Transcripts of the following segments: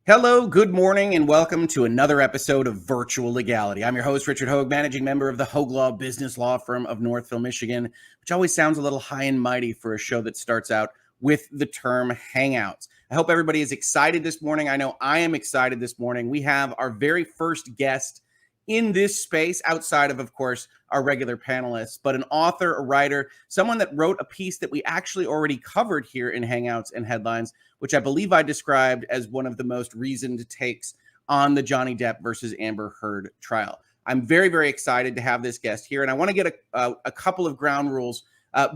Hello, good morning, and welcome to another episode of Virtual Legality. I'm your host, Richard Hoeg, managing member of the Hoeg Law business law firm of Northville, Michigan, which always sounds a little high and mighty for a show that starts out with the term hangouts. I hope everybody is excited this morning. I know I am excited this morning. We have our very first guest in this space outside of course, our regular panelists, but an author, a writer, someone that wrote a piece that we actually already covered here in Hangouts and Headlines, which I believe I described as one of the most reasoned takes on the Johnny Depp versus Amber Heard trial. I'm very, very excited to have this guest here, and I want to get a couple of ground rules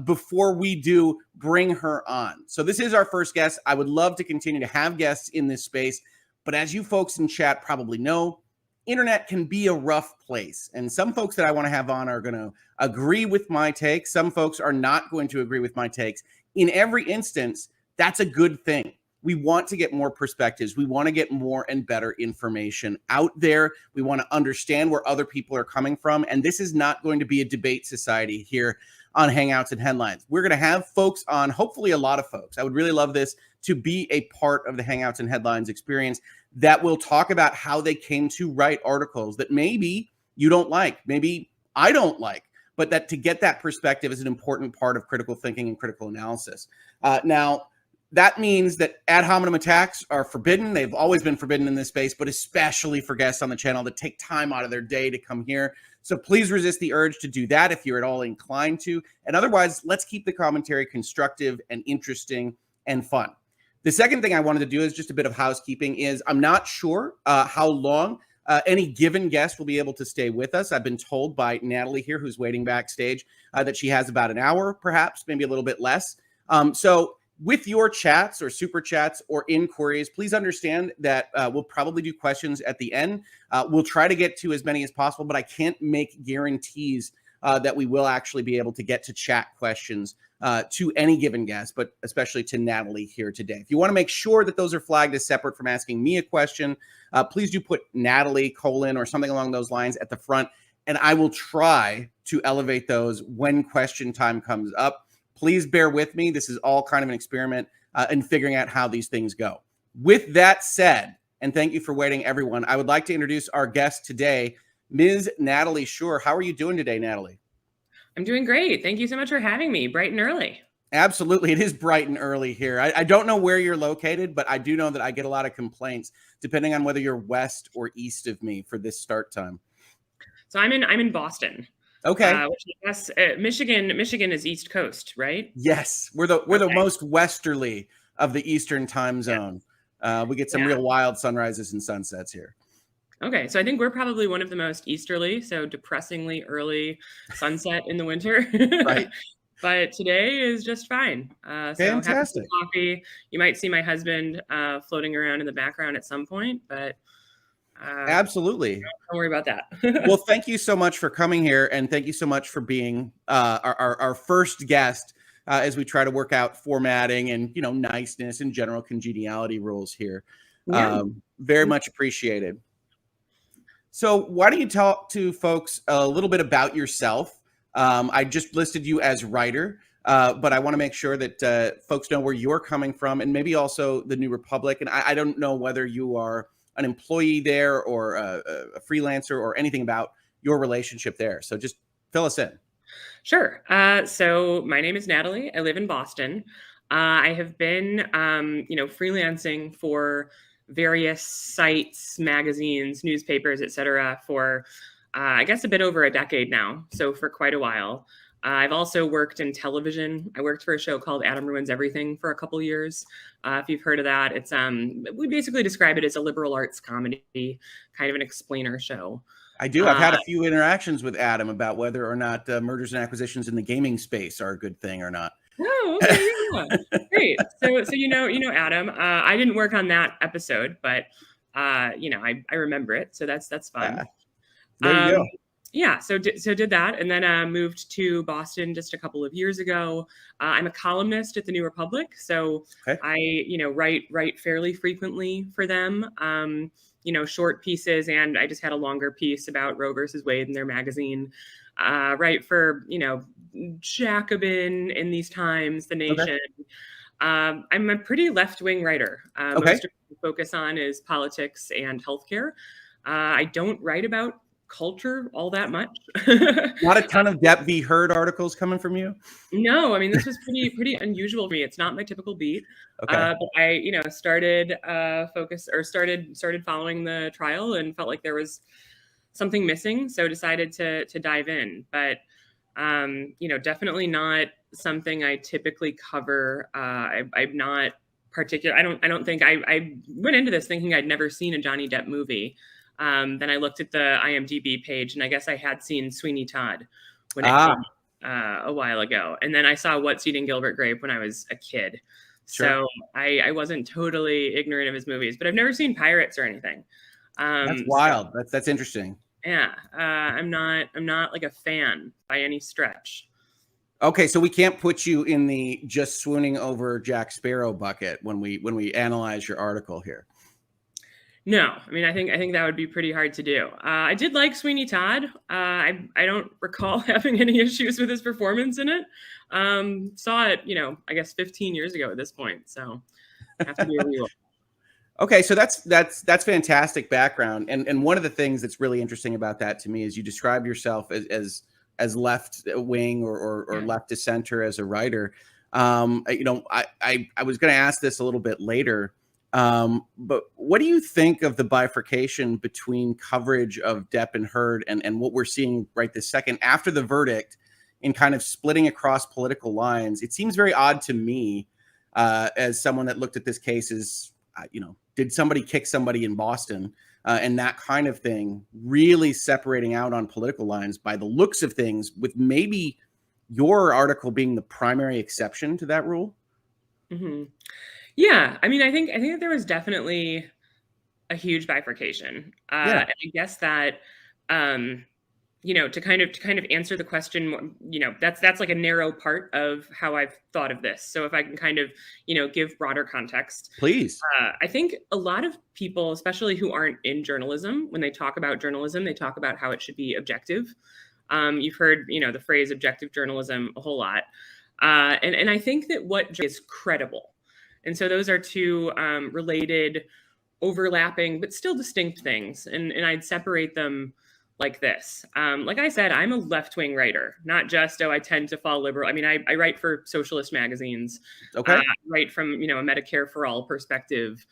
before we do bring her on. So this is our first guest. I would love to continue to have guests in this space, but as you folks in chat probably know, internet can be a rough place, and some folks that I want to have on are going to agree with my takes. Some folks are not going to agree with my takes. In every instance, that's a good thing. We want to get more perspectives. We want to get more and better information out there. We want to understand where other people are coming from. And this is not going to be a debate society here on Hangouts and Headlines. We're going to have folks on, hopefully a lot of folks. I would really love this to be a part of the Hangouts and Headlines experience that will talk about how they came to write articles that maybe you don't like, maybe I don't like, but that to get that perspective is an important part of critical thinking and critical analysis. Now, that means that ad hominem attacks are forbidden. They've always been forbidden in this space, but especially for guests on the channel that take time out of their day to come here. So please resist the urge to do that if you're at all inclined to. And otherwise, let's keep the commentary constructive and interesting and fun. The second thing I wanted to do is just a bit of housekeeping is I'm not sure how long any given guest will be able to stay with us. I've been told by Natalie here, who's waiting backstage, that she has about an hour, perhaps, maybe a little bit less. So with your chats or super chats or inquiries, please understand that we'll probably do questions at the end. We'll try to get to as many as possible, but I can't make guarantees that we will actually be able to get to chat questions to any given guest, but especially to Natalie here today. If you want to make sure that those are flagged as separate from asking me a question, please do put Natalie : or something along those lines at the front, and I will try to elevate those when question time comes up. Please bear with me. This is all kind of an experiment in figuring out how these things go. With that said, and thank you for waiting, everyone, I would like to introduce our guest today, Ms. Natalie Schur. How are you doing today, Natalie? I'm doing great. Thank you so much for having me, bright and early. Absolutely. It is bright and early here. I don't know where you're located, but I do know that I get a lot of complaints depending on whether you're west or east of me for this start time. So I'm in Boston. Okay. Which I guess Michigan is East Coast, right? Yes, we're the most westerly of the Eastern time zone. Yes. We get some real wild sunrises and sunsets here. Okay, so I think we're probably one of the most easterly, so depressingly early sunset in the winter. Right. But today is just fine. Fantastic. So coffee. You might see my husband floating around in the background at some point, but absolutely. Don't worry about that. Well, thank you so much for coming here, and thank you so much for being our first guest as we try to work out formatting and niceness and general congeniality rules here. Yeah. Very much appreciated. So why don't you talk to folks a little bit about yourself? I just listed you as writer, but I want to make sure that folks know where you're coming from, and maybe also the New Republic. And I don't know whether you are an employee there or a freelancer or anything about your relationship there. So just fill us in. Sure. So my name is Natalie. I live in Boston. I have been, freelancing for various sites, magazines, newspapers, etc. for, I guess, a bit over a decade now. So for quite a while. I've also worked in television. I worked for a show called Adam Ruins Everything for a couple years. If you've heard of that, it's we basically describe it as a liberal arts comedy, kind of an explainer show. I do. I've had a few interactions with Adam about whether or not mergers and acquisitions in the gaming space are a good thing or not. Oh, okay, yeah. Great. So you know Adam. I didn't work on that episode, but I remember it. So that's fun. There you go. Yeah, so did that, and then moved to Boston just a couple of years ago. I'm a columnist at the New Republic, so okay. I write fairly frequently for them. Short pieces, and I just had a longer piece about Roe versus Wade in their magazine. Write for Jacobin in these times, The Nation. Okay. I'm a pretty left-wing writer. Okay. Most of what I focus on is politics and healthcare. I don't write about culture all that much. Not a ton of Depp v. Heard articles coming from you? No, I mean, this was pretty unusual for me. It's not my typical beat. Okay. But I, started started following the trial and felt like there was something missing, so decided to dive in. But definitely not something I typically cover. I'm not particular. I don't think I went into this thinking I'd never seen a Johnny Depp movie. Then I looked at the IMDb page, and I guess I had seen Sweeney Todd when it came a while ago. And then I saw What's Eating Gilbert Grape when I was a kid. Sure. So I wasn't totally ignorant of his movies, but I've never seen Pirates or anything. That's wild. That's interesting. Yeah. I'm not like a fan by any stretch. Okay, so we can't put you in the just swooning over Jack Sparrow bucket when we analyze your article here. No, I mean, I think that would be pretty hard to do. I did like Sweeney Todd. I don't recall having any issues with his performance in it. Saw it, I guess 15 years ago at this point. So I have to do a rewatch. Okay, so that's fantastic background. And one of the things that's really interesting about that to me is you describe yourself as left wing or left to center as a writer. I was going to ask this a little bit later. But what do you think of the bifurcation between coverage of Depp and Heard and what we're seeing right this second after the verdict in kind of splitting across political lines? It seems very odd to me as someone that looked at this case as, did somebody kick somebody in Boston and that kind of thing, really separating out on political lines by the looks of things, with maybe your article being the primary exception to that rule? Mm-hmm. Yeah, I mean, I think that there was definitely a huge bifurcation. Yeah. And I guess that, to kind of answer the question, that's like a narrow part of how I've thought of this. So if I can kind of, give broader context, Please. I think a lot of people, especially who aren't in journalism, when they talk about journalism, they talk about how it should be objective. You've heard, the phrase objective journalism a whole lot. And I think that what is credible. And so those are two related, overlapping, but still distinct things. And I'd separate them like this. Like I said, I'm a left-wing writer, not just, I tend to fall liberal. I mean, I write for socialist magazines. Okay. I write from, a Medicare for all perspective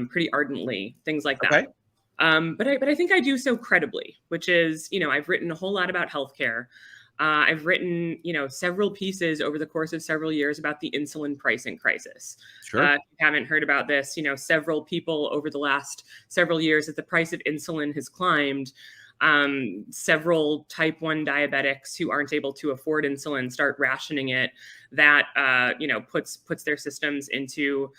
pretty ardently, things like that. Okay. But I think I do so credibly, which is, I've written a whole lot about healthcare. I've written, several pieces over the course of several years about the insulin pricing crisis. Sure. If you haven't heard about this, several people over the last several years, as the price of insulin has climbed, several type 1 diabetics who aren't able to afford insulin start rationing it. That, puts their systems into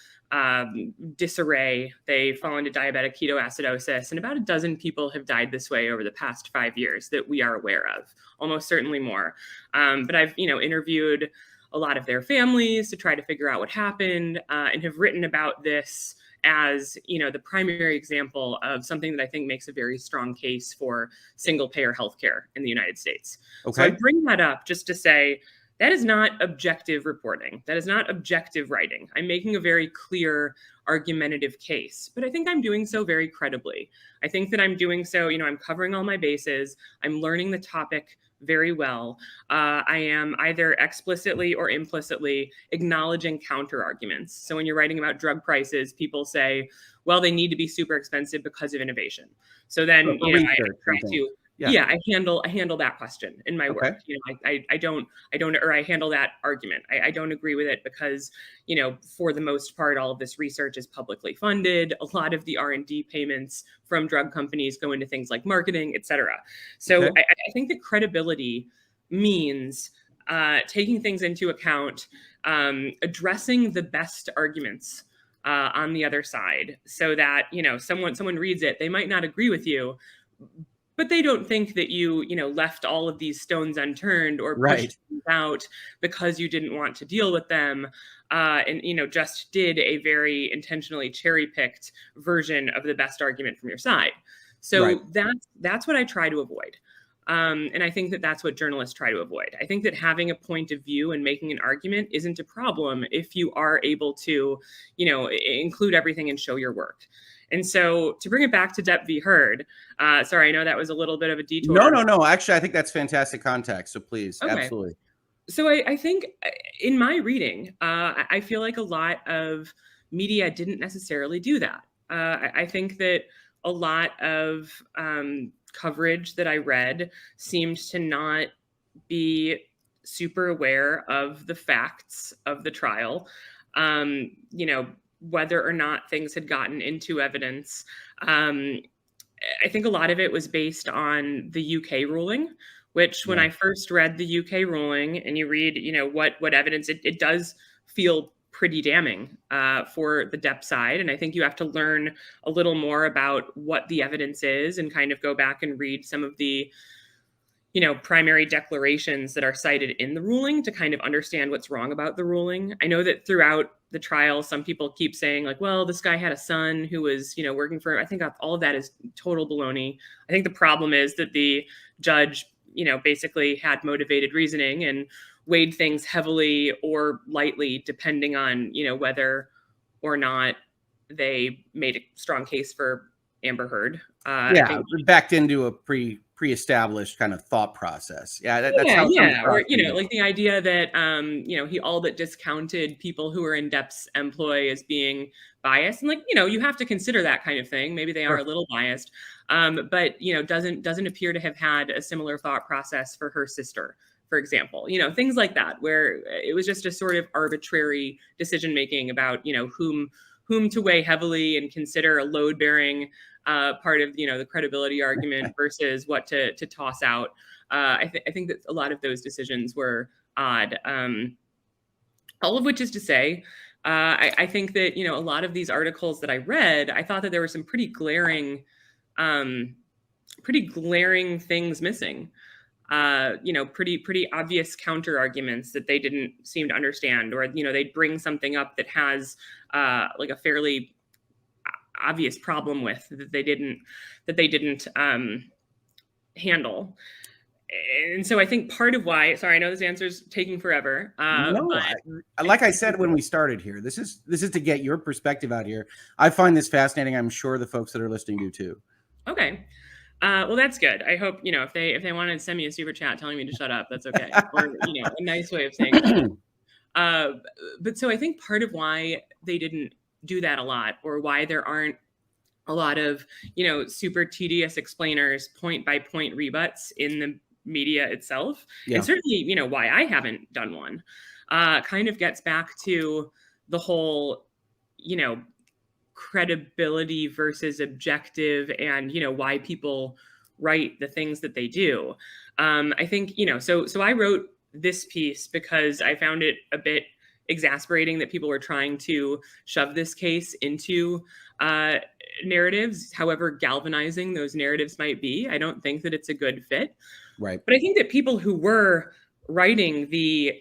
disarray. They fall into diabetic ketoacidosis, and about a dozen people have died this way over the past 5 years that we are aware of, almost certainly more. But I've, interviewed a lot of their families to try to figure out what happened, and have written about this as, the primary example of something that I think makes a very strong case for single payer healthcare in the United States. Okay. So I bring that up just to say, that is not objective reporting. That is not objective writing. I'm making a very clear, argumentative case, but I think I'm doing so very credibly. I think that I'm doing so, I'm covering all my bases. I'm learning the topic very well. I am either explicitly or implicitly acknowledging counter arguments. So when you're writing about drug prices, people say, well, they need to be super expensive because of innovation. So then, I try to, I handle that question in my work. I don't, or I handle that argument. I don't agree with it because, for the most part, all of this research is publicly funded. A lot of the R&D payments from drug companies go into things like marketing, et cetera. So I think that credibility means taking things into account, addressing the best arguments on the other side, so that, someone reads it, they might not agree with you, but they don't think that you left all of these stones unturned or pushed them out because you didn't want to deal with them, and just did a very intentionally cherry-picked version of the best argument from your side. So that's what I try to avoid. And I think that that's what journalists try to avoid. I think that having a point of view and making an argument isn't a problem if you are able to, include everything and show your work. And so to bring it back to Depp v. Heard, sorry, I know that was a little bit of a detour. No. Actually, I think that's fantastic context. So please, Okay. absolutely. So I think in my reading, I feel like a lot of media didn't necessarily do that. I think that a lot of coverage that I read seemed to not be super aware of the facts of the trial, whether or not things had gotten into evidence. I think a lot of it was based on the UK ruling, which when I first read the UK ruling and you read, what evidence, it does feel pretty damning for the Depp side. And I think you have to learn a little more about what the evidence is and kind of go back and read some of the, primary declarations that are cited in the ruling to kind of understand what's wrong about the ruling. I know that throughout the trial, some people keep saying like, well, this guy had a son who was, working for him. I think all of that is total baloney. I think the problem is that the judge, basically had motivated reasoning and weighed things heavily or lightly, depending on, whether or not they made a strong case for Amber Heard. Backed into a pre-established kind of thought process. That's how. Or like the idea that he all but discounted people who are in Depp's employ as being biased, and you have to consider that kind of thing. Maybe they are a little biased, but doesn't appear to have had a similar thought process for her sister, for example. Things like that, where it was just a sort of arbitrary decision making about whom to weigh heavily and consider a load-bearing part of the credibility argument versus what to toss out. I think that a lot of those decisions were odd. All of which is to say, I think that a lot of these articles that I read, I thought that there were some pretty glaring things missing. Pretty obvious counter arguments that they didn't seem to understand, or they'd bring something up that has like a fairly obvious problem with that they didn't handle. And so I think part of why, sorry, I know this answer's taking forever. Like I said when we started here, this is to get your perspective out here. I find this fascinating. I'm sure the folks that are listening do too. Okay. Well, that's good. I hope, if they want to send me a super chat telling me to shut up, that's okay. Or, a nice way of saying that. But so I think part of why they didn't do that a lot, or why there aren't a lot of, super tedious explainers, point by point rebuts in the media itself. And certainly, why I haven't done one, kind of gets back to the whole, credibility versus objective, and why people write the things that they do. I think so I wrote this piece because I found it a bit exasperating that people were trying to shove this case into narratives, however galvanizing those narratives might be. I don't think that it's a good fit. Right. But I think that people who were writing the,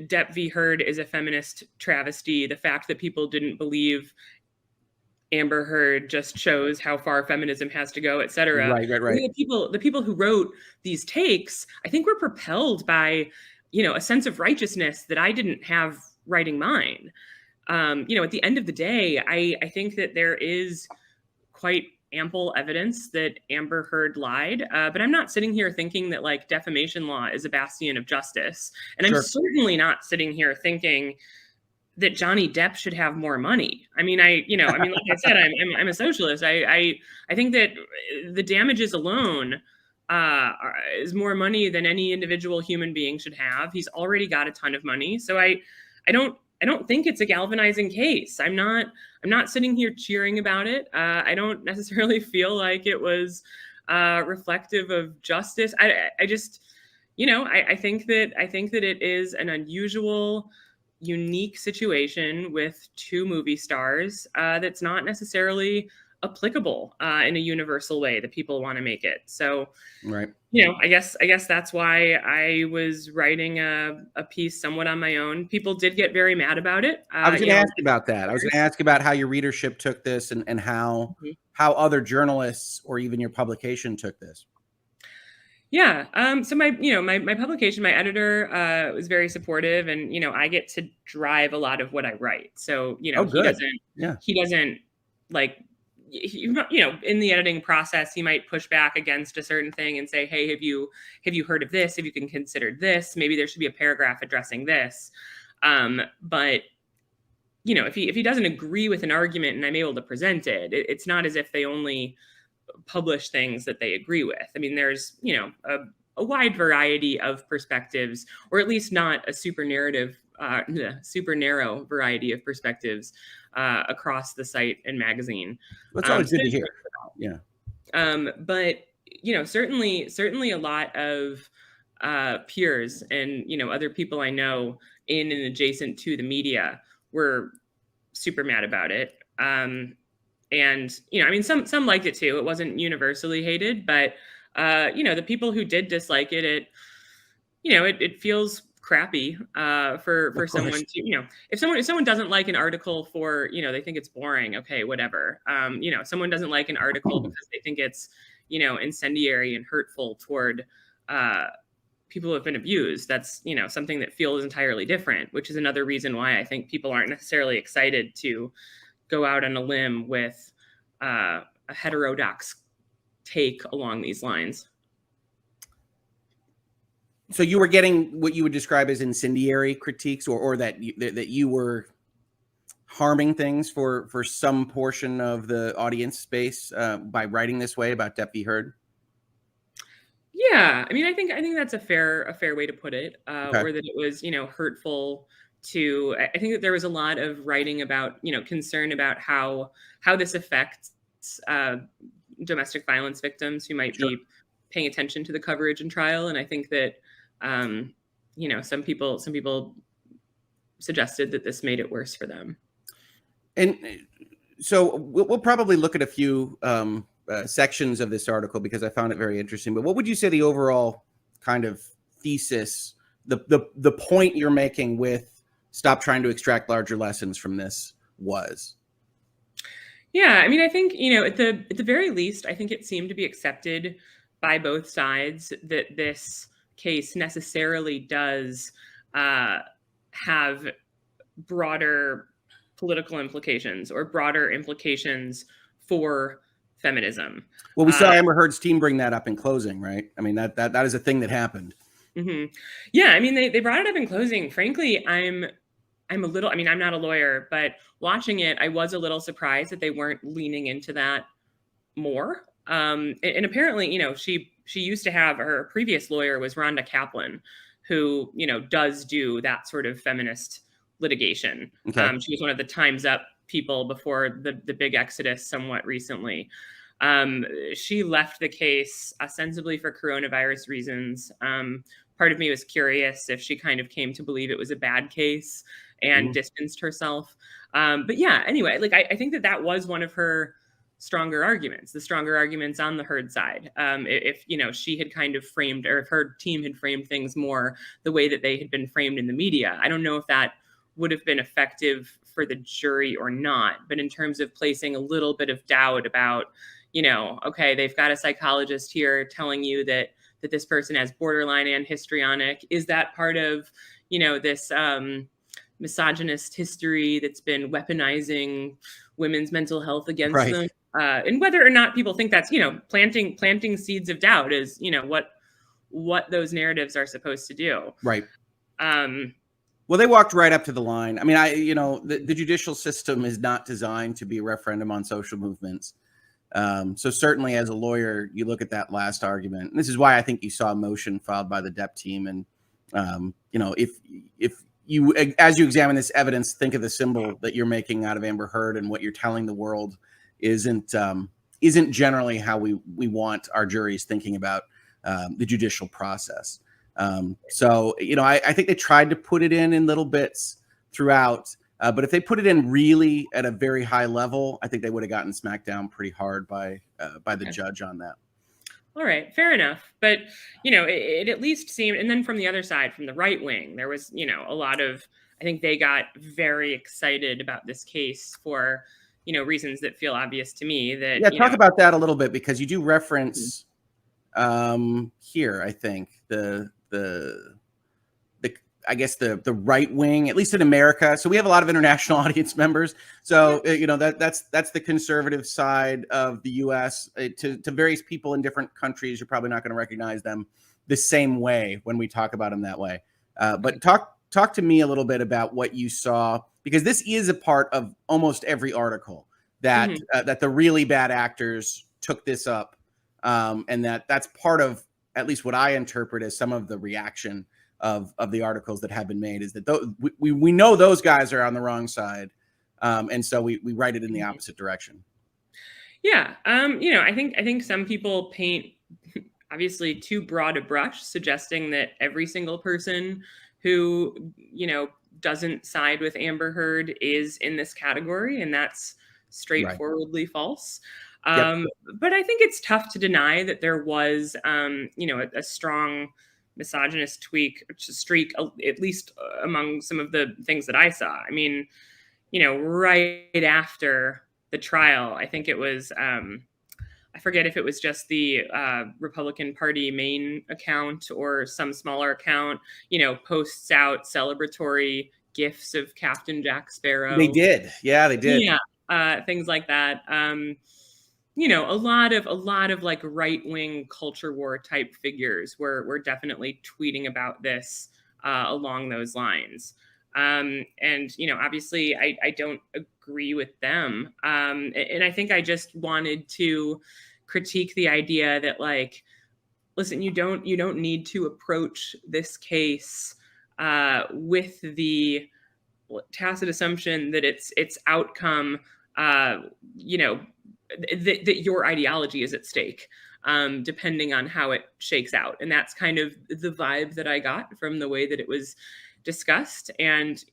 Depp v. Heard is a feminist travesty, the fact that people didn't believe Amber Heard just shows how far feminism has to go, et cetera. Right. The people who wrote these takes, I think, were propelled by, a sense of righteousness that I didn't have writing mine. At the end of the day, I think that there is quite ample evidence that Amber Heard lied, but I'm not sitting here thinking that like defamation law is a bastion of justice, and I'm certainly not sitting here thinking that Johnny Depp should have more money. I mean, like I said, I'm a socialist. I think that the damages alone is more money than any individual human being should have. He's already got a ton of money, so I don't think it's a galvanizing case. I'm not sitting here cheering about it. I don't necessarily feel like it was reflective of justice. I just, I think that it is an unusual, unique situation with two movie stars that's not necessarily applicable in a universal way that people want to make it. So, right. I guess that's why I was writing a piece somewhat on my own. People did get very mad about it. I was going to ask about that. I was going to ask about how your readership took this and how other journalists or even your publication took this. Yeah. So my publication, my editor was very supportive, and I get to drive a lot of what I write. So Oh, he good. doesn't Yeah. he doesn't like in the editing process he might push back against a certain thing and say, hey, have you heard of this? Have you considered this? Maybe there should be a paragraph addressing this. But if he doesn't agree with an argument and I'm able to present it, it's not as if they only publish things that they agree with. I mean, there's, a wide variety of perspectives, or at least not a super narrow variety of perspectives across the site and magazine. That's always So good to hear. Yeah. but certainly a lot of peers and other people I know in and adjacent to the media were super mad about it. And I mean, some liked it too. It wasn't universally hated, but the people who did dislike it, it feels crappy for Of someone course. to, if someone doesn't like an article for, they think it's boring, okay, whatever. Someone doesn't like an article because they think it's incendiary and hurtful toward people who have been abused. That's something that feels entirely different, which is another reason why I think people aren't necessarily excited to go out on a limb with a heterodox take along these lines. So you were getting what you would describe as incendiary critiques, or that you were harming things for some portion of the audience space by writing this way about Depp v. Heard? Yeah, I mean, I think that's a fair way to put it, Okay. or that it was hurtful to. I think that there was a lot of writing about concern about how this affects domestic violence victims who might Sure. be paying attention to the coverage and trial, and I think that some people suggested that this made it worse for them. And so we'll probably look at a few sections of this article because I found it very interesting. But what would you say the overall kind of thesis, the point you're making with stop trying to extract larger lessons from this was? Yeah, I mean, I think at the very least, I think it seemed to be accepted by both sides that this case necessarily does have broader political implications or broader implications for feminism. Well, we saw Amber Heard's team bring that up in closing, right? I mean, that is a thing that happened. Mm-hmm. Yeah, I mean, they brought it up in closing. Frankly, I'm a little, I mean, I'm not a lawyer, but watching it, I was a little surprised that they weren't leaning into that more. And apparently, she used to have, her previous lawyer was Rhonda Kaplan, who, does do that sort of feminist litigation. Okay. She was one of the Time's Up people before the big exodus somewhat recently. She left the case ostensibly for coronavirus reasons. Part of me was curious if she kind of came to believe it was a bad case and distanced herself. But yeah, anyway, like I think that was one of her stronger arguments, the stronger arguments on the Heard side. If she had kind of framed, or if her team had framed things more the way that they had been framed in the media, I don't know if that would have been effective for the jury or not. But in terms of placing a little bit of doubt about, okay, they've got a psychologist here telling you that this person has borderline and histrionic. Is that part of, this misogynist history that's been weaponizing women's mental health against them? And whether or not people think that's, planting seeds of doubt is, what those narratives are supposed to do. Right. Well, they walked right up to the line. I mean, the judicial system is not designed to be a referendum on social movements. So certainly as a lawyer, you look at that last argument, and this is why I think you saw a motion filed by the Depp team. And, if you, as you examine this evidence, think of the symbol that you're making out of Amber Heard and what you're telling the world isn't generally how we want our juries thinking about the judicial process. So, I think they tried to put it in little bits throughout. But if they put it in really at a very high level, I think they would have gotten smacked down pretty hard by the judge on that. All right, fair enough. But, it at least seemed, and then from the other side, from the right wing, there was, a lot of, I think they got very excited about this case for, reasons that feel obvious to me. That talk about that a little bit, because you do reference here, I think I guess the right wing, at least in America. So we have a lot of international audience members. So that's the conservative side of the U.S. To various people in different countries, you're probably not going to recognize them the same way when we talk about them that way. But talk to me a little bit about what you saw, because this is a part of almost every article that that the really bad actors took this up, and that's part of at least what I interpret as some of the reaction of the articles that have been made, is that we know those guys are on the wrong side, and so we write it in the opposite direction. Yeah, I think some people paint obviously too broad a brush, suggesting that every single person who doesn't side with Amber Heard is in this category, and that's straightforwardly false. But I think it's tough to deny that there was a strong misogynist streak, at least among some of the things that I saw. I mean, right after the trial, I think it was, I forget if it was just the Republican Party main account or some smaller account, posts out celebratory gifs of Captain Jack Sparrow. They did. Yeah, they did. Yeah. Things like that. A lot of like right-wing culture war type figures were definitely tweeting about this along those lines. And obviously I don't agree with them. And I think I just wanted to critique the idea that, like, listen, you don't need to approach this case with the tacit assumption that its outcome, that your ideology is at stake, depending on how it shakes out. And that's kind of the vibe that I got from the way that it was discussed. And,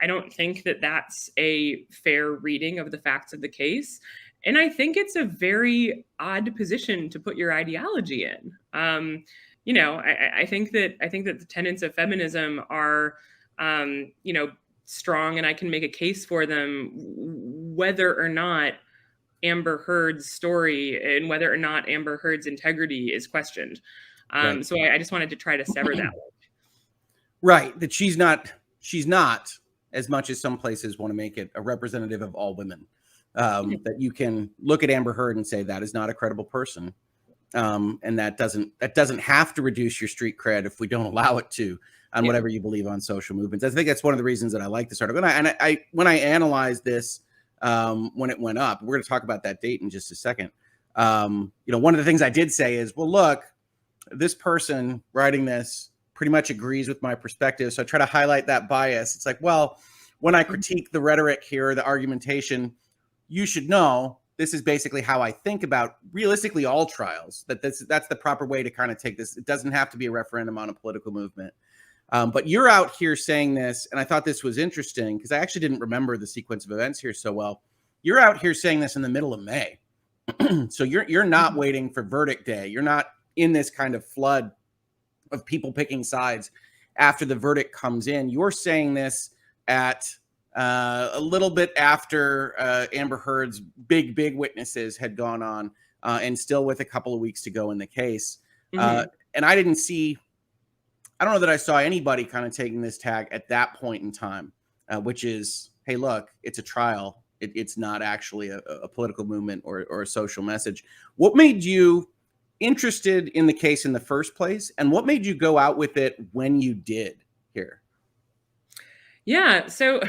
I don't think that that's a fair reading of the facts of the case. And I think it's a very odd position to put your ideology in. I think that the tenets of feminism are, strong, and I can make a case for them whether or not Amber Heard's story and whether or not Amber Heard's integrity is questioned. So I just wanted to try to sever that. Right. That she's not, as much as some places want to make it, a representative of all women. That you can look at Amber Heard and say that is not a credible person. And that doesn't have to reduce your street cred if we don't allow it to, on whatever you believe on social movements. I think that's one of the reasons that I like this article. And I when I analyzed this, when it went up, we're going to talk about that date in just a second. One of the things I did say is, well, look, this person writing this pretty much agrees with my perspective. So I try to highlight that bias. It's like, well, when I critique the rhetoric here, the argumentation, you should know this is basically how I think about realistically all trials, that's the proper way to kind of take this. It doesn't have to be a referendum on a political movement. But you're out here saying this, and I thought this was interesting because I actually didn't remember the sequence of events here so well. You're out here saying this in the middle of May. So you're not waiting for verdict day. You're not in this kind of flood of people picking sides after the verdict comes in. You're saying this at a little bit after Amber Heard's big witnesses had gone on, and still with a couple of weeks to go in the case. And I don't know that I saw anybody kind of taking this tag at that point in time, which is, hey, look, it's a trial. It's not actually a political movement or a social message. What made you interested in the case in the first place? And what made you go out with it when you did here? Yeah. So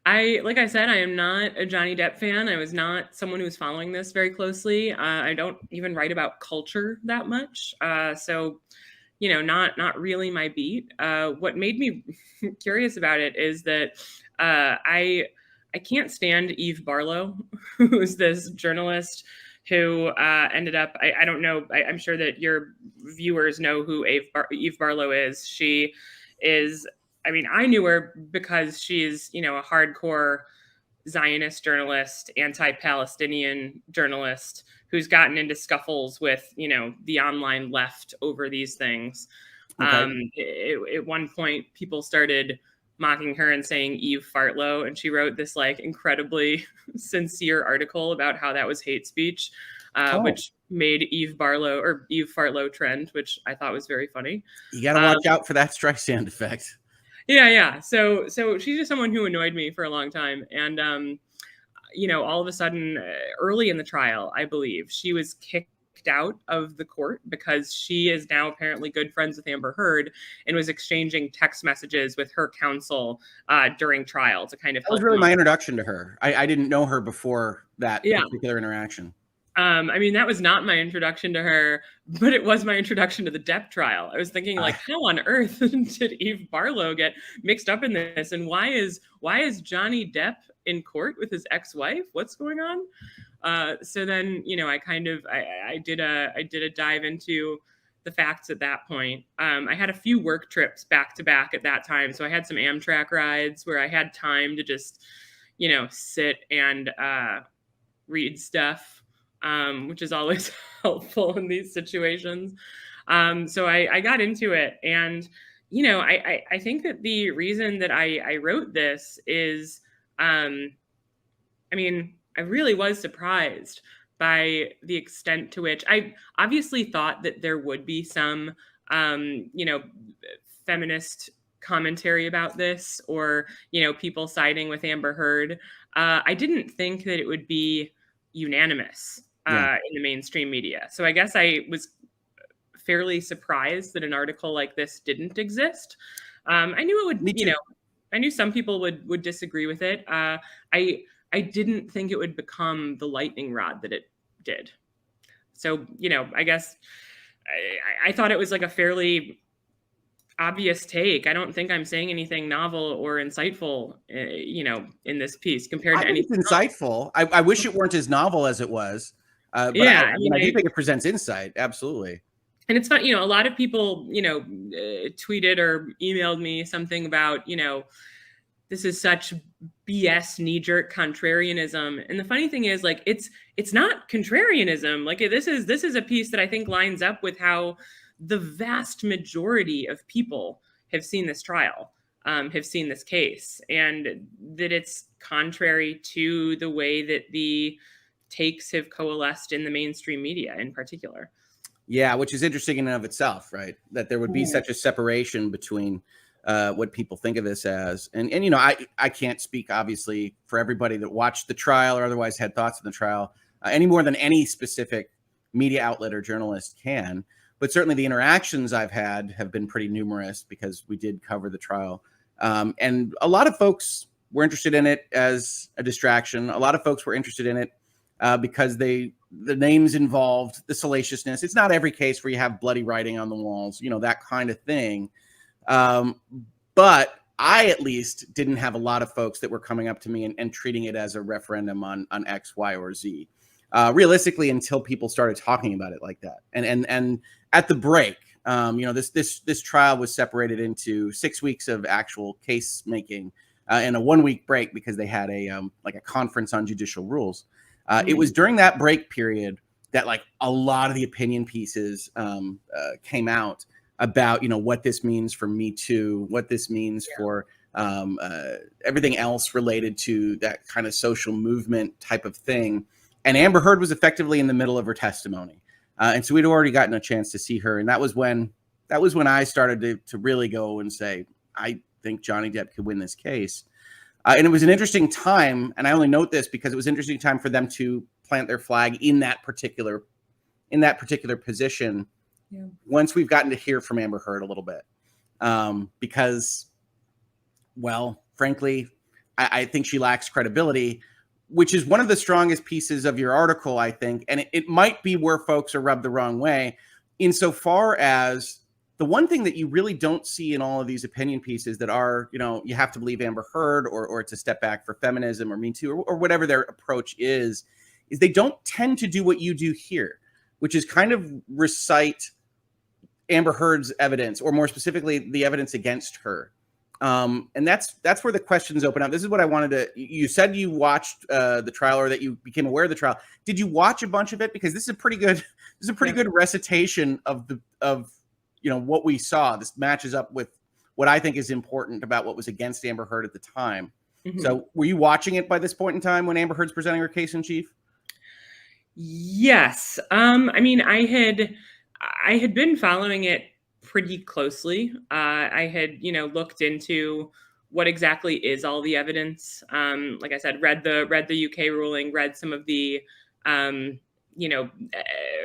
like I said, I am not a Johnny Depp fan. I was not someone who was following this very closely. I don't even write about culture that much. So, not really my beat. What made me curious about it is that I can't stand Eve Barlow, who's this journalist who ended up, I don't know, I'm sure that your viewers know who Eve Barlow is. She is, I knew her because she's, a hardcore Zionist journalist, anti-Palestinian journalist who's gotten into scuffles with, the online left over these things. Okay. At one point, people started mocking her and saying Eve Fartlow, and she wrote this incredibly sincere article about how that was hate speech, which made Eve Farlow trend, which I thought was very funny. You got to watch out for that Streisand effect. Yeah. So she's just someone who annoyed me for a long time. And, all of a sudden, early in the trial, I believe, she was kicked out of the court because she is now apparently good friends with Amber Heard and was exchanging text messages with her counsel during trial to kind of help. That was really my introduction to her. I didn't know her before that particular interaction. That was not my introduction to her, but it was my introduction to the Depp trial. I was thinking, like, how on earth did Eve Farlow get mixed up in this? And why is Johnny Depp in court with his ex-wife? What's going on? So then, I did a dive into the facts at that point. I had a few work trips back to back at that time. So I had some Amtrak rides where I had time to just, sit and read stuff. Which is always helpful in these situations. So I got into it. And, I think that the reason that I wrote this is, I really was surprised by the extent to which I obviously thought that there would be some, feminist commentary about this or, people siding with Amber Heard. I didn't think that it would be unanimous in the mainstream media. So I guess I was fairly surprised that an article like this didn't exist. I knew it would, I knew some people would disagree with it. I didn't think it would become the lightning rod that it did. So, I guess I thought it was like a fairly obvious take. I don't think I'm saying anything novel or insightful, in this piece compared to anything. It's insightful. I wish it weren't as novel as it was. But I do think it presents insight. Absolutely. And it's fun, a lot of people, tweeted or emailed me something about, this is such BS knee-jerk contrarianism. And the funny thing is, like, it's not contrarianism. Like, this is a piece that I think lines up with how the vast majority of people have seen this trial, have seen this case, and that it's contrary to the way that the takes have coalesced in the mainstream media in particular. Yeah, which is interesting in and of itself, right? That there would be such a separation between what people think of this as. And I can't speak, obviously, for everybody that watched the trial or otherwise had thoughts on the trial any more than any specific media outlet or journalist can. But certainly the interactions I've had have been pretty numerous because we did cover the trial. And a lot of folks were interested in it as a distraction. A lot of folks were interested in it because the names involved, the salaciousness. It's not every case where you have bloody writing on the walls, that kind of thing. But I at least didn't have a lot of folks that were coming up to me and treating it as a referendum on X, Y, or Z. Realistically, until people started talking about it like that. And at the break, this trial was separated into 6 weeks of actual case making and a 1 week break because they had a conference on judicial rules. It was during that break period that a lot of the opinion pieces came out about, what this means for Me Too, what this means for everything else related to that kind of social movement type of thing. And Amber Heard was effectively in the middle of her testimony. And so we'd already gotten a chance to see her. And that was when I started to really go and say, I think Johnny Depp could win this case. And it was an interesting time. And I only note this because it was an interesting time for them to plant their flag in that particular position. Yeah. Once we've gotten to hear from Amber Heard a little bit, because, well, frankly, I think she lacks credibility, which is one of the strongest pieces of your article, I think. And it might be where folks are rubbed the wrong way insofar as the one thing that you really don't see in all of these opinion pieces that are, you have to believe Amber Heard or it's a step back for feminism or Me Too or whatever their approach is they don't tend to do what you do here, which is kind of recite Amber Heard's evidence, or more specifically, the evidence against her. And that's where the questions open up. This is what I wanted to. You said you watched the trial, or that you became aware of the trial. Did you watch a bunch of it? Because this is a pretty good. This is a pretty good recitation of what we saw. This matches up with what I think is important about what was against Amber Heard at the time. Mm-hmm. So, were you watching it by this point in time when Amber Heard's presenting her case in chief? Yes. I mean, I had been following it pretty closely. I had, looked into what exactly is all the evidence. Like I said, read the UK ruling, read some of the, um,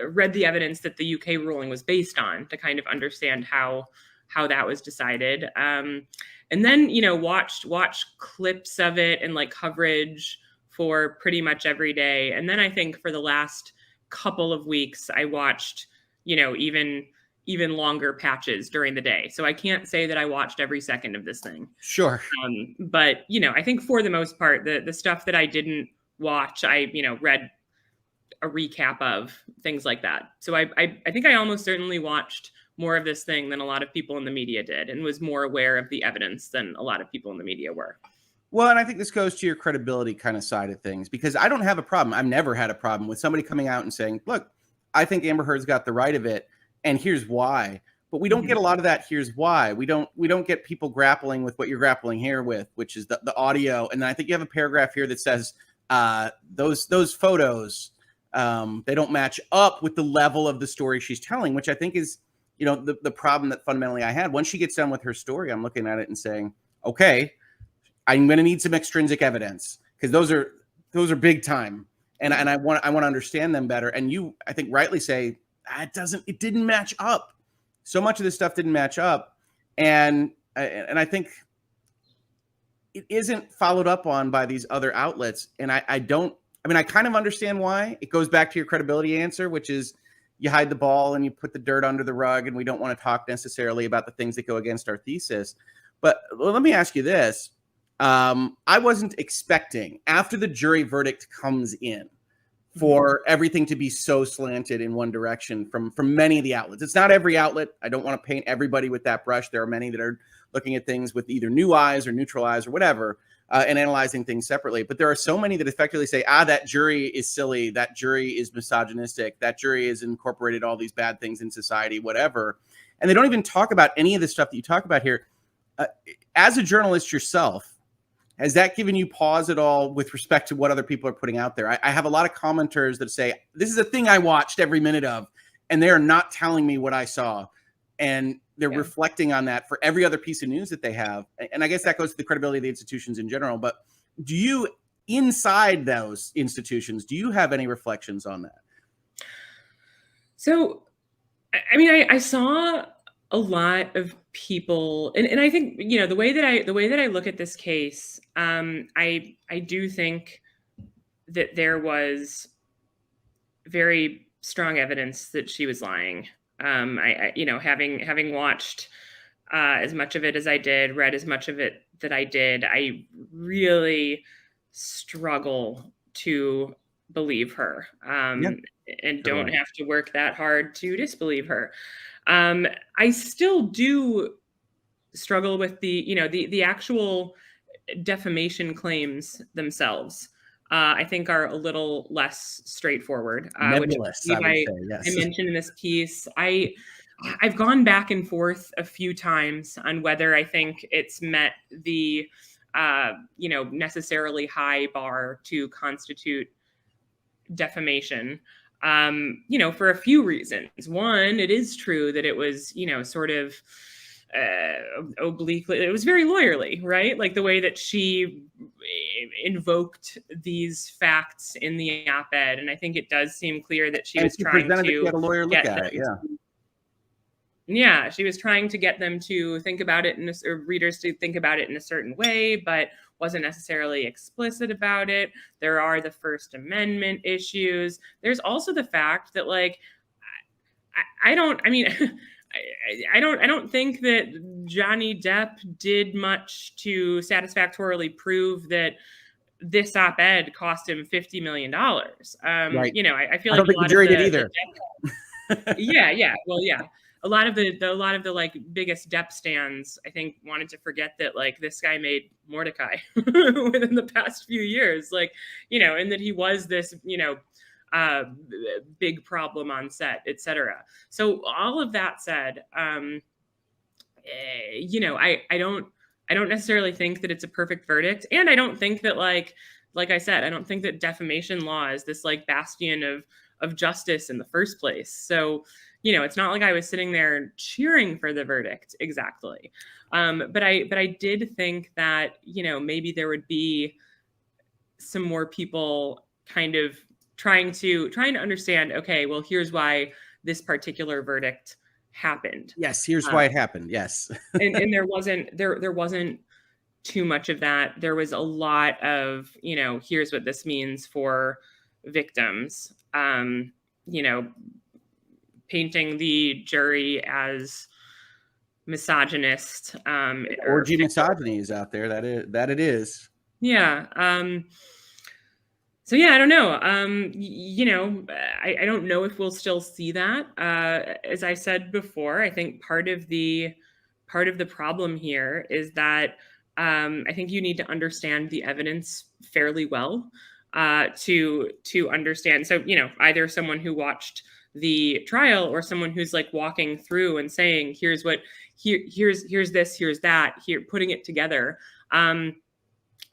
read the evidence that the UK ruling was based on to kind of understand how that was decided. And then, watched clips of it and like coverage for pretty much every day. And then I think for the last couple of weeks, I watched, even longer patches during the day. So I can't say that I watched every second of this thing. Sure. But I think for the most part, the stuff that I didn't watch, I read a recap of things like that. So I think I almost certainly watched more of this thing than a lot of people in the media did, and was more aware of the evidence than a lot of people in the media were. Well, and I think this goes to your credibility kind of side of things, because I don't have a problem. I've never had a problem with somebody coming out and saying, look, I think Amber Heard's got the right of it, and here's why. But we don't get a lot of that. Here's why. We don't get people grappling with what you're grappling here with, which is the audio. And then I think you have a paragraph here that says those photos, they don't match up with the level of the story she's telling, which I think is, the problem that fundamentally I had. Once she gets done with her story, I'm looking at it and saying, okay, I'm going to need some extrinsic evidence, because those are big time, and I want to understand them better. And you, I think, rightly say it didn't match up. So much of this stuff didn't match up, and I think it isn't followed up on by these other outlets. And I kind of understand why. It goes back to your credibility answer, which is you hide the ball and you put the dirt under the rug, and we don't want to talk necessarily about the things that go against our thesis. But let me ask you this. I wasn't expecting, after the jury verdict comes in, for everything to be so slanted in one direction from many of the outlets. It's not every outlet. I don't want to paint everybody with that brush. There are many that are looking at things with either new eyes or neutral eyes or whatever, and analyzing things separately. But there are so many that effectively say, that jury is silly. That jury is misogynistic. That jury has incorporated all these bad things in society, whatever. And they don't even talk about any of the stuff that you talk about here. As a journalist yourself, has that given you pause at all with respect to what other people are putting out there? I have a lot of commenters that say, this is a thing I watched every minute of, and they are not telling me what I saw. And they're reflecting on that for every other piece of news that they have. And I guess that goes to the credibility of the institutions in general. But do you, inside those institutions, do you have any reflections on that? So, I mean, I saw a lot of people, and I think, the way that I look at this case, I do think that there was very strong evidence that she was lying. Having watched as much of it as I did, read as much of it that I did, I really struggle to believe her, and don't have to work that hard to disbelieve her. I still do struggle with the actual defamation claims themselves. I think are a little less straightforward, which I mentioned in this piece. I've gone back and forth a few times on whether I think it's met the necessarily high bar to constitute defamation. For a few reasons. One, it is true that it was, sort of obliquely, it was very lawyerly, right? Like the way that she invoked these facts in the op-ed. And I think it does seem clear that she was trying to get a lawyer look at it. Yeah, she was trying to get them to think about it, or readers to think about it in a certain way, but wasn't necessarily explicit about it. There are the First Amendment issues. There's also the fact that, like, I don't think that Johnny Depp did much to satisfactorily prove that this op-ed cost him $50 million. Right. I feel like I don't think the jury did either. Yeah. Well, yeah. A lot of the like biggest Depp stands, I think, wanted to forget that, like, this guy made Mordecai within the past few years, like, and that he was this, big problem on set, etc. So all of that said, I don't necessarily think that it's a perfect verdict, and I don't think that like like I said, I don't think that defamation law is this like bastion of justice in the first place. So, it's not like I was sitting there cheering for the verdict exactly. But I did think that, maybe there would be some more people kind of trying to understand, okay, well, here's why this particular verdict happened. Yes, here's why it happened. Yes. And there wasn't too much of that. There was a lot of, here's what this means for victims. Painting the jury as misogynist. Orgy misogyny is out there. That it is. Yeah. So yeah, I don't know. I don't know if we'll still see that. As I said before, I think part of the problem here is that I think you need to understand the evidence fairly well to understand. So either someone who watched the trial or someone who's like walking through and saying, here's this, here's that, here, putting it together. And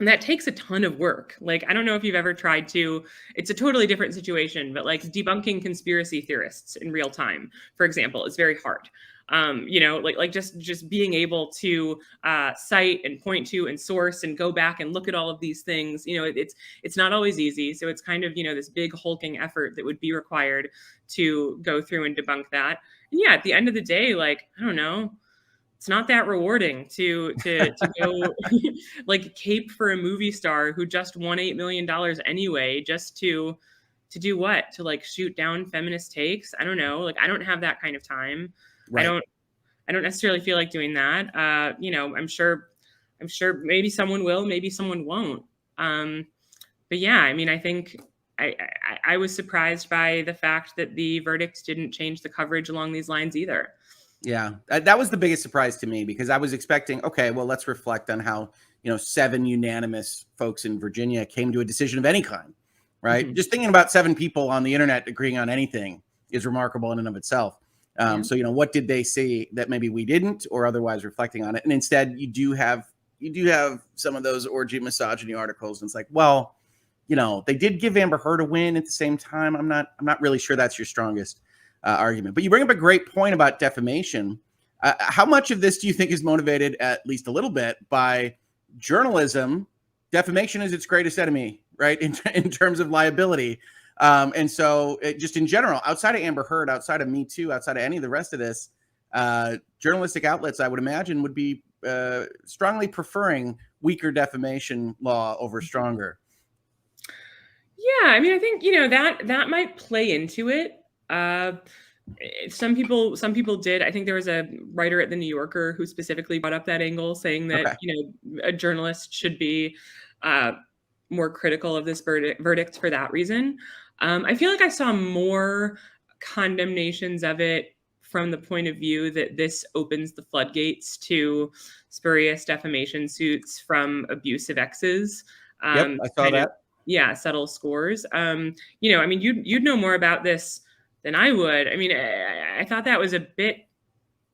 that takes a ton of work. Like, I don't know if you've ever tried to, it's a totally different situation, but like debunking conspiracy theorists in real time, for example, is very hard. Like just being able to cite and point to and source and go back and look at all of these things, it's not always easy. So it's kind of, this big hulking effort that would be required to go through and debunk that. And yeah, at the end of the day, like, I don't know, it's not that rewarding to go like cape for a movie star who just won $8 million anyway, just to do what? To like shoot down feminist takes? I don't know. Like, I don't have that kind of time. Right. I don't necessarily feel like doing that. I'm sure maybe someone will, maybe someone won't. But yeah, I mean, I think I was surprised by the fact that the verdict didn't change the coverage along these lines either. Yeah, that was the biggest surprise to me, because I was expecting, okay, well, let's reflect on how, 7 unanimous folks in Virginia came to a decision of any kind, right? Mm-hmm. Just thinking about 7 people on the internet agreeing on anything is remarkable in and of itself. So, what did they see that maybe we didn't, or otherwise reflecting on it? And instead, you do have some of those orgy misogyny articles. And it's like, well, they did give Amber Heard a win at the same time. I'm not really sure that's your strongest argument. But you bring up a great point about defamation. How much of this do you think is motivated, at least a little bit, by journalism? Defamation is its greatest enemy, right? In terms of liability. And so just in general, outside of Amber Heard, outside of Me Too, outside of any of the rest of this, journalistic outlets, I would imagine, would be strongly preferring weaker defamation law over stronger. Yeah, I mean, I think, that might play into it. Some people did. I think there was a writer at the New Yorker who specifically brought up that angle, saying that, a journalist should be more critical of this verdict for that reason. I feel like I saw more condemnations of it from the point of view that this opens the floodgates to spurious defamation suits from abusive exes. Yep, I saw that. Settle scores. I mean, you'd know more about this than I would. I mean, I thought that was a bit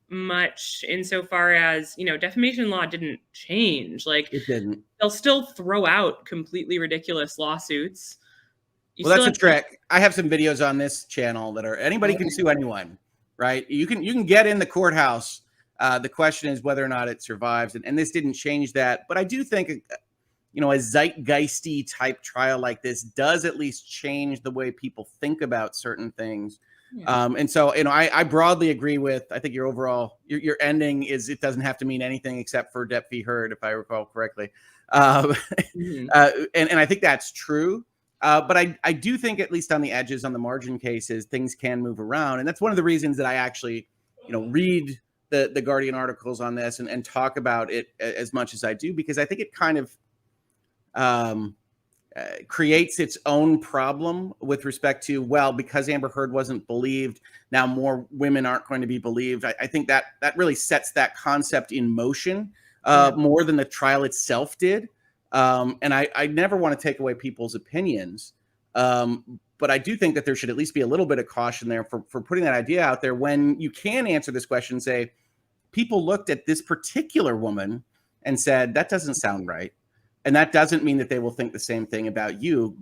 much insofar as, defamation law didn't change. Like, it didn't. They'll still throw out completely ridiculous lawsuits. Well, that's a trick. I have some videos on this channel that are, anybody can sue anyone, right? You can get in the courthouse. The question is whether or not it survives. And this didn't change that. But I do think, a zeitgeisty type trial like this does at least change the way people think about certain things. Yeah. And so, I broadly agree with, I think your ending is, it doesn't have to mean anything except for Depp v. Heard, if I recall correctly. And I think that's true. But I do think, at least on the edges, on the margin cases, things can move around. And that's one of the reasons that I actually, read the Guardian articles on this and talk about it as much as I do, because I think it kind of creates its own problem with respect to, well, because Amber Heard wasn't believed, now more women aren't going to be believed. I think that really sets that concept in motion more than the trial itself did. And I never want to take away people's opinions. But I do think that there should at least be a little bit of caution there for putting that idea out there, when you can answer this question and say, people looked at this particular woman and said, that doesn't sound right. And that doesn't mean that they will think the same thing about you.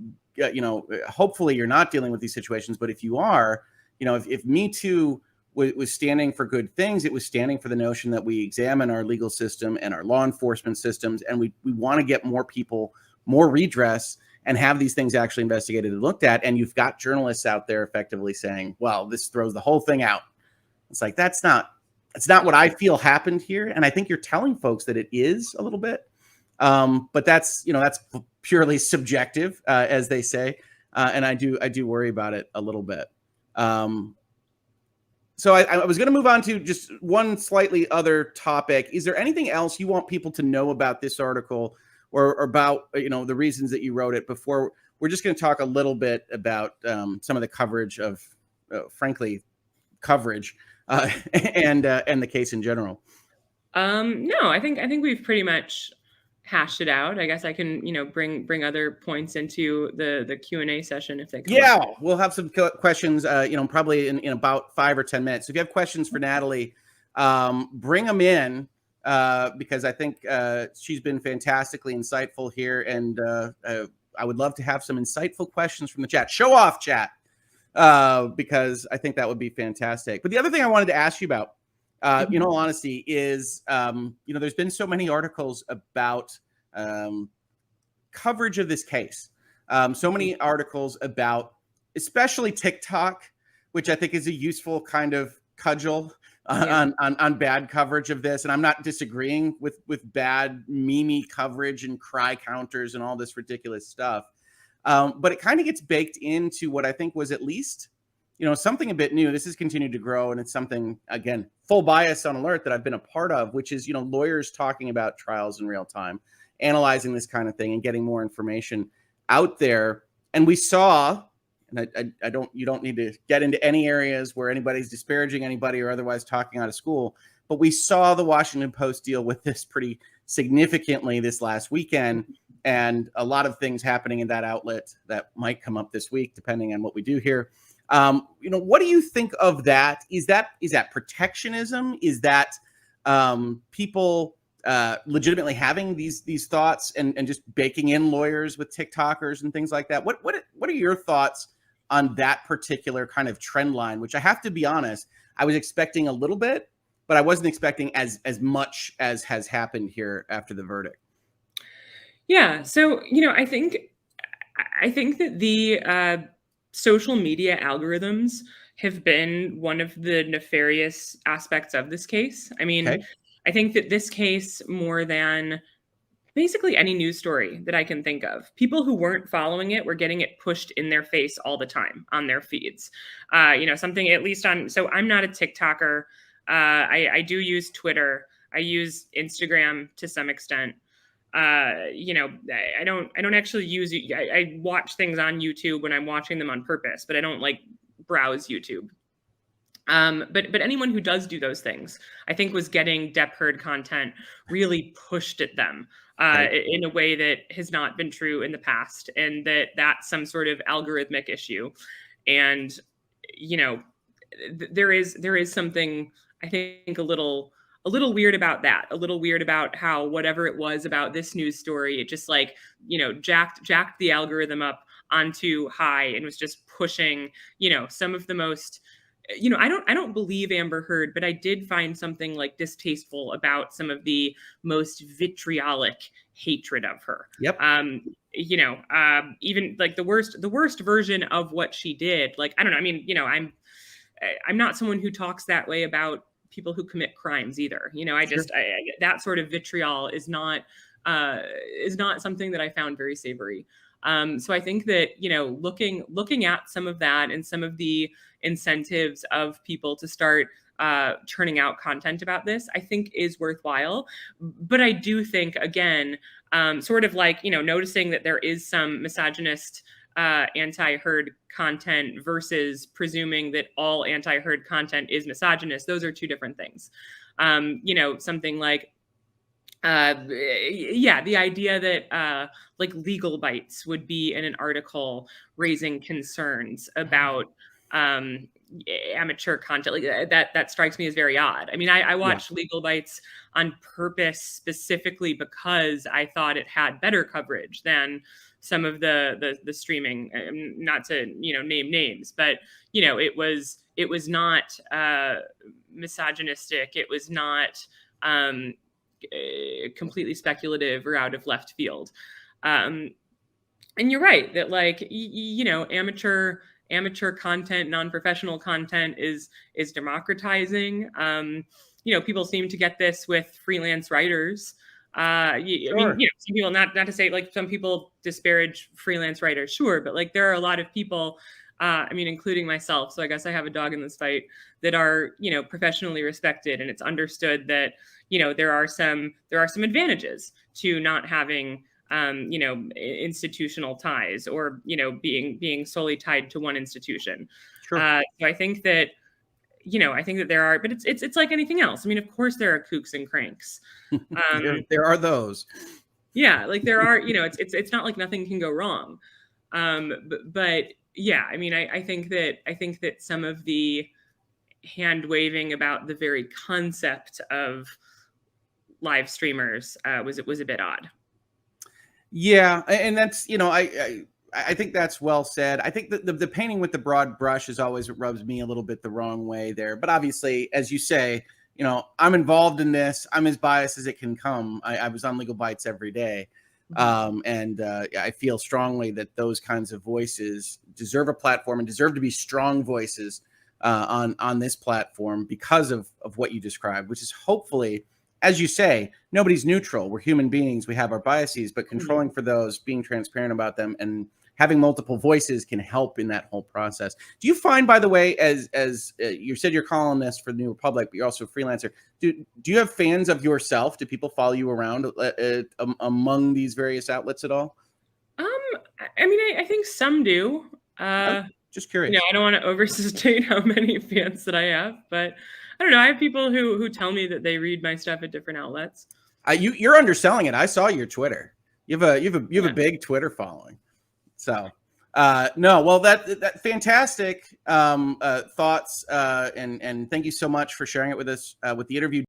Hopefully you're not dealing with these situations, but if you are, if Me Too was standing for good things, it was standing for the notion that we examine our legal system and our law enforcement systems, and we want to get more people, more redress, and have these things actually investigated and looked at. And you've got journalists out there effectively saying, well, this throws the whole thing out. It's like, that's not what I feel happened here. And I think you're telling folks that it is a little bit. But that's purely subjective, as they say. And I do worry about it a little bit. So I was going to move on to just one slightly other topic. Is there anything else you want people to know about this article, or about the reasons that you wrote it, before we're just going to talk a little bit about some of the coverage of, frankly, coverage and the case in general? No, I think we've pretty much hashed it out. I guess I can bring other points into the Q&A session if they come up. We'll have some questions probably in about 5 or 10 minutes. So if you have questions for Natalie, bring them in, because I think she's been fantastically insightful here, and I would love to have some insightful questions from the chat. Show off, chat, because I think that would be fantastic. But the other thing I wanted to ask you about, in all honesty, is there's been so many articles about coverage of this case, so many articles about especially TikTok, which I think is a useful kind of cudgel on bad coverage of this. And I'm not disagreeing with bad meme coverage and cry counters and all this ridiculous stuff, but it kind of gets baked into what I think was at least something a bit new. This has continued to grow, and it's something, again, full bias on alert, that I've been a part of, which is, lawyers talking about trials in real time, analyzing this kind of thing and getting more information out there. And we saw, and you don't need to get into any areas where anybody's disparaging anybody or otherwise talking out of school, but we saw the Washington Post deal with this pretty significantly this last weekend, and a lot of things happening in that outlet that might come up this week, depending on what we do here. What do you think of that? Is that protectionism? Is that people legitimately having these thoughts and just baking in lawyers with TikTokers and things like that? What are your thoughts on that particular kind of trend line, which I have to be honest, I was expecting a little bit, but I wasn't expecting as much as has happened here after the verdict? Yeah. So, I think that the social media algorithms have been one of the nefarious aspects of this case. I mean, Okay. I think that this case, more than basically any news story that I can think of, people who weren't following it were getting it pushed in their face all the time on their feeds. Something at least on, so I'm not a TikToker. I do use Twitter. I use Instagram to some extent. I don't actually use it. I watch things on YouTube when I'm watching them on purpose, but I don't like browse YouTube. But anyone who does do those things, I think, was getting Depp heard content really pushed at them in a way that has not been true in the past, and that's some sort of algorithmic issue. And there is something, I think, a little weird about that, a little weird about how whatever it was about this news story, it just jacked the algorithm up onto high and was just pushing, some of the most, I don't believe Amber Heard, but I did find something distasteful about some of the most vitriolic hatred of her. Yep. Even the worst version of what she did. I don't know. I mean, I'm not someone who talks that way about people who commit crimes either. That sort of vitriol is not something that I found very savory. So I think that, looking at some of that and some of the incentives of people to start churning out content about this, I think is worthwhile. But I do think, again, noticing that there is some misogynist anti-Heard content versus presuming that all anti-Heard content is misogynist. Those are two different things. Something like, the idea that legal bites would be in an article raising concerns about amateur content like that strikes me as very odd. I mean, I watched Legal Bites on purpose specifically because I thought it had better coverage than some of the streaming. Not to name names, but it was not misogynistic. It was not completely speculative or out of left field. And you're right that amateur content, non-professional content is democratizing. People seem to get this with freelance writers. I mean, some people, not to say some people disparage freelance writers, sure, but there are a lot of people, I mean, including myself, so I guess I have a dog in this fight, that are professionally respected, and it's understood that there are some advantages to not having institutional ties or being solely tied to one institution. Sure. So I think that there are, but it's like anything else. I mean, of course there are kooks and cranks. There are those. Yeah, there are. It's not like nothing can go wrong. But yeah, I mean, I think that some of the hand waving about the very concept of live streamers was a bit odd. Yeah, and that's I think that's well said. I think that the painting with the broad brush is always what rubs me a little bit the wrong way there. But obviously, as you say, I'm involved in this. I'm as biased as it can come. I was on Legal Bites every day. And I feel strongly that those kinds of voices deserve a platform and deserve to be strong voices on this platform because of what you described, which is hopefully, as you say, nobody's neutral. We're human beings. We have our biases, but controlling for those, being transparent about them, and having multiple voices can help in that whole process. Do you find, by the way, as you said, you're columnist for the New Republic, but you're also a freelancer. Do you have fans of yourself? Do people follow you around among these various outlets at all? I mean, I think some do. Just curious. I don't want to overstate how many fans that I have, but I don't know. I have people who tell me that they read my stuff at different outlets. You're underselling it. I saw your Twitter. You have a big Twitter following. So no, well, that fantastic thoughts, and thank you so much for sharing it with us with the interview.